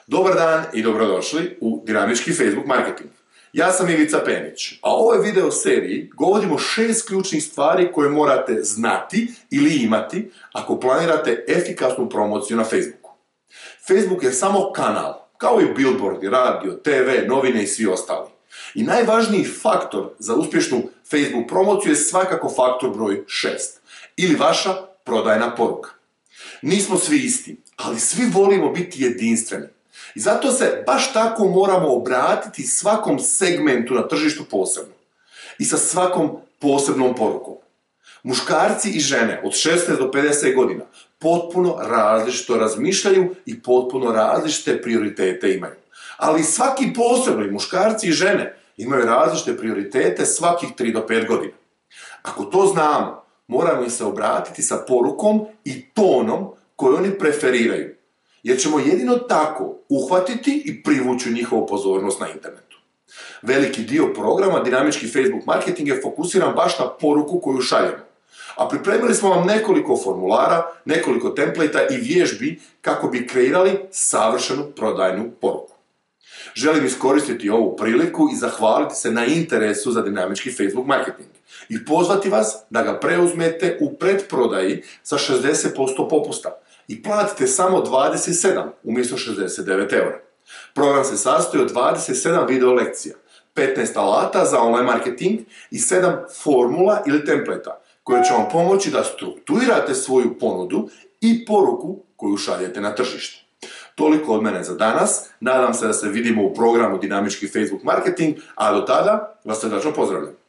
Dobar dan i dobrodošli u Dinamički Facebook marketing. Ja sam Ivica Penić, a u ovoj video seriji govorimo o 6 ključnih stvari koje morate znati ili imati ako planirate efikasnu promociju na Facebooku. Facebook je samo kanal, kao i billboardi, radio, TV, novine i svi ostali. I najvažniji faktor za uspješnu Facebook promociju je svakako faktor broj 6, ili vaša prodajna poruka. Nismo svi isti, ali svi volimo biti jedinstveni. I zato se baš tako moramo obratiti svakom segmentu na tržištu posebno. I sa svakom posebnom porukom. Muškarci i žene od 16 do 50 godina potpuno različito razmišljaju i potpuno različite prioritete imaju. Ali svaki posebno, i muškarci i žene, imaju različite prioritete svakih 3 do 5 godina. Ako to znamo, moramo im se obratiti sa porukom i tonom koju oni preferiraju. Jer ćemo jedino tako uhvatiti i privući njihovu pozornost na internetu. Veliki dio programa Dinamički Facebook marketing je fokusiran baš na poruku koju šaljemo. A pripremili smo vam nekoliko formulara, nekoliko templata i vježbi kako bi kreirali savršenu prodajnu poruku. Želim iskoristiti ovu priliku i zahvaliti se na interesu za Dinamički Facebook marketing i pozvati vas da ga preuzmete u predprodaji sa 60% popusta i platite samo 27 umjesto 69 eura. Program se sastoji od 27 video lekcija, 15 alata za online marketing i 7 formula ili templeta koje će vam pomoći da strukturirate svoju ponudu i poruku koju šaljete na tržište. Toliko od mene za danas, nadam se da se vidimo u programu Dinamički Facebook marketing, a do tada vas srdačno pozdravljam.